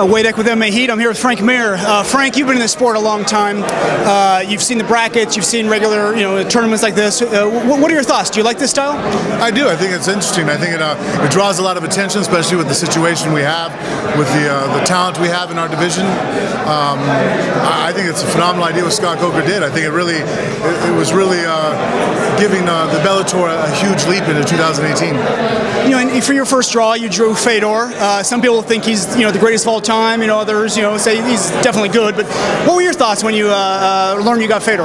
Wade with MMA H.E.A.T. I'm here with Frank Mir. Frank, you've been in this sport a long time. You've seen the brackets, you've seen regular, tournaments like this. What are your thoughts? Do you like this style? I do. I think it's interesting. I think it draws a lot of attention, especially with the situation we have, with the talent we have in our division. I think it's a phenomenal idea what Scott Coker did. I think it was really giving the Bellator a huge leap into 2018. And for your first draw, you drew Fedor. Some people think he's the greatest of all time. Others say he's definitely good. But what were your thoughts when you learned you got Fedor?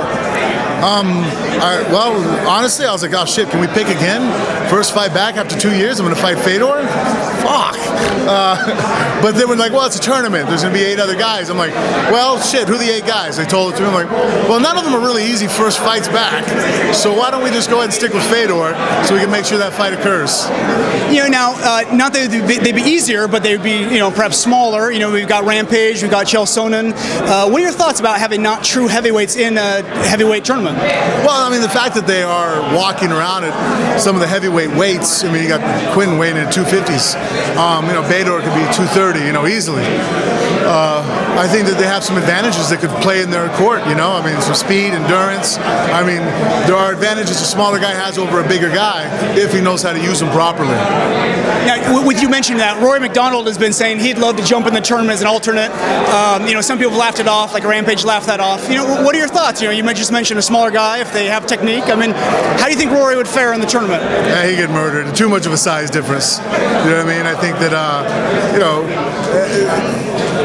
Well, honestly, I was like, oh shit, can we pick again? First fight back after 2 years, I'm going to fight Fedor? Fuck. But they were like, well, it's a tournament. There's going to be 8 other guys. I'm like, well, shit, who are the 8 guys? They told it to me. I'm like, well, none of them are really easy first fights back. So why don't we just go ahead and stick with Fedor so we can make sure that fight occurs? Now, not that they'd be easier, but they'd be, perhaps smaller. We've got Rampage, we've got Sonnen. What are your thoughts about having not true heavyweights in a heavyweight tournament? Well, I mean, the fact that they are walking around at some of the heavyweight weights. I mean, you got Quinn weighing in 250s. Bellator could be 230, easily. I think that they have some advantages that could play in their court, I mean, some speed, endurance. I mean, there are advantages a smaller guy has over a bigger guy if he knows how to use them properly. Now, with you mentioning that, Rory McDonald has been saying he'd love to jump in the tournament as an alternate. Some people laughed it off, like Rampage laughed that off. What are your thoughts? You just mentioned a smaller guy, if they have technique. I mean, how do you think Rory would fare in the tournament? Yeah, he'd get murdered. Too much of a size difference. You know what I mean? I think that,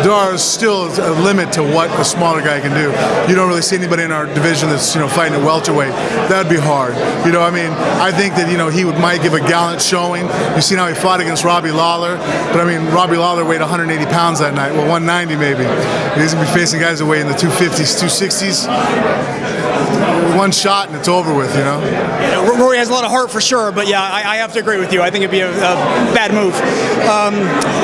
there are still a limit to what a smaller guy can do. You don't really see anybody in our division that's fighting at welterweight. That'd be hard. I think that he might give a gallant showing. You've seen how he fought against Robbie Lawler, but I mean Robbie Lawler weighed 180 pounds that night. Well, 190 maybe. He's gonna be facing guys that weigh in the 250s, 260s. One shot and it's over with, Yeah, Rory has a lot of heart for sure, but yeah, I have to agree with you. I think it'd be a bad move.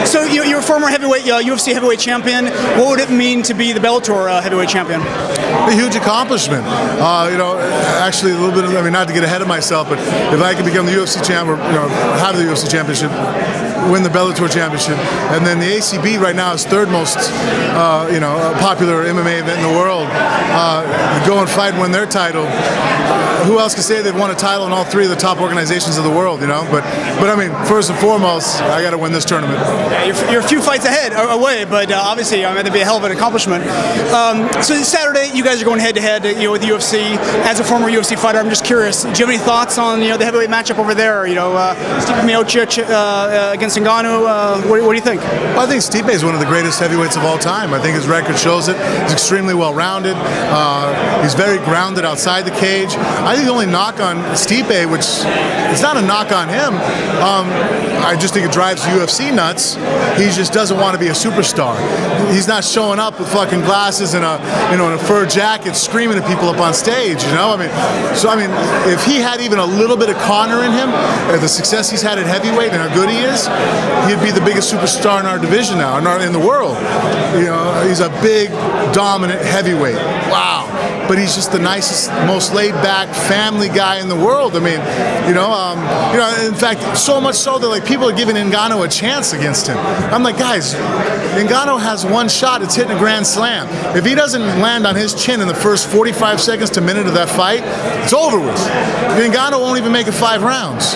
So you're a former heavyweight, UFC heavyweight champion. What would it mean to be the Bellator heavyweight champion? A huge accomplishment. Actually a little bit. Not to get ahead of myself, but if I could become the UFC champ, or have the UFC championship, win the Bellator championship, and then the ACB right now is third most, popular MMA event in the world. Go and fight and win their title. Who else can say they've won a title in all 3 of the top organizations of the world? But I mean, first and foremost, I got to win this tournament. Yeah, you're a few fights away, but obviously, that'd be a hell of an accomplishment. So this Saturday, you guys are going head-to-head, with the UFC. As a former UFC fighter, I'm just curious. Do you have any thoughts on the heavyweight matchup over there? Stipe Miocic against Ngannou. What do you think? Well, I think Stipe is one of the greatest heavyweights of all time. I think his record shows it. He's extremely well-rounded. He's very grounded outside the cage. I think the only knock on Stipe, which it's not a knock on him, I just think it drives the UFC nuts. He just doesn't want to be a superstar. He's not showing up with fucking glasses and a fur jacket, screaming at people up on stage. If he had even a little bit of Conor in him, the success he's had at heavyweight and how good he is, he'd be the biggest superstar in our division now, in the world. He's a big, dominant heavyweight. Wow. But he's just the nicest, most laid-back family guy in the world. In fact, so much so that people are giving Ngannou a chance against him. I'm like, guys, Ngannou has one shot. It's hitting a grand slam. If he doesn't land on his chin in the first 45 seconds to a minute of that fight, it's over with. Ngannou won't even make it 5 rounds.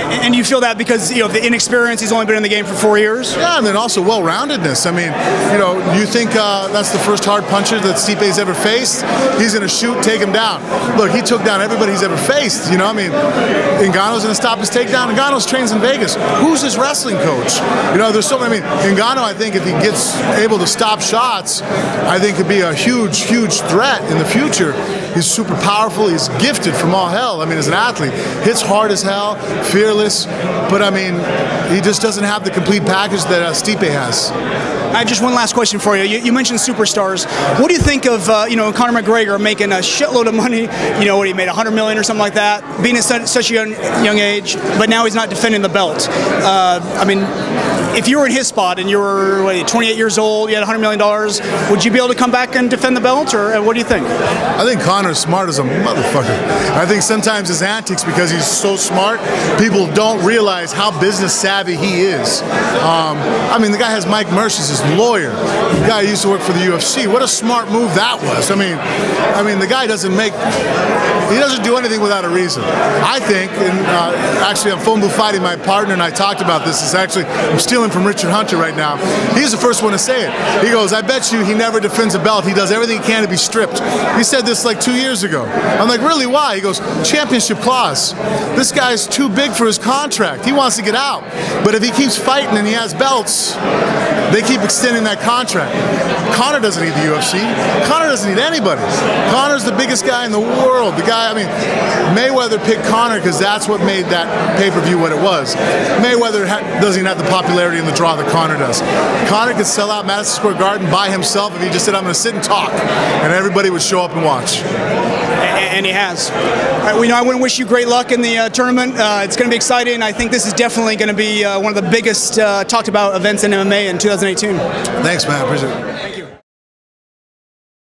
And you feel that because of the inexperience, he's only been in the game for 4 years? Yeah, and then also well-roundedness. You think that's the first hard puncher that Stipe's ever faced? He's going to shoot, take him down. Look, he took down everybody he's ever faced. Ngannou's going to stop his takedown. Ngannou's trains in Vegas. Who's his wrestling coach? There's so many. Ngannou, I think, if he gets able to stop shots, I think could be a huge, huge threat in the future. He's super powerful. He's gifted from all hell. As an athlete, hits hard as hell, fearless. But he just doesn't have the complete package that Stipe has. I have just one last question for you. You mentioned superstars. What do you think of Conor McGregor making a shitload of money? What he made $100 million or something like that, being at such a young age, but now he's not defending the belt. If you were in his spot and you were 28 years old, you had $100 million, would you be able to come back and defend the belt, or what do you think? I think Conor Conor's smart as a motherfucker. I think sometimes his antics, because he's so smart, people don't realize how business savvy he is. I mean, the guy has Mike Mersh as his lawyer. The guy used to work for the UFC. What a smart move that was. I mean, the guy doesn't do anything without a reason. I think, and actually on Phone Booth Fighting, my partner and I talked about this. I'm stealing from Richard Hunter right now. He's the first one to say it. He goes, I bet you he never defends a belt. He does everything he can to be stripped. He said this like 2 years ago. I'm like, really, why? He goes, championship clause. This guy's too big for his contract. He wants to get out. But if he keeps fighting and he has belts, they keep extending that contract. Conor doesn't need the UFC. Conor doesn't need anybody. Conor's the biggest guy in the world. The guy, I mean, Mayweather picked Conor because that's what made that pay-per-view what it was. Mayweather doesn't even have the popularity and the draw that Conor does. Conor could sell out Madison Square Garden by himself if he just said, I'm going to sit and talk, and everybody would show up and watch. And he has. All right, I want to wish you great luck in the tournament. It's going to be exciting. I think this is definitely going to be one of the biggest talked about events in MMA in 2018. Thanks, man. I appreciate it. Thank you.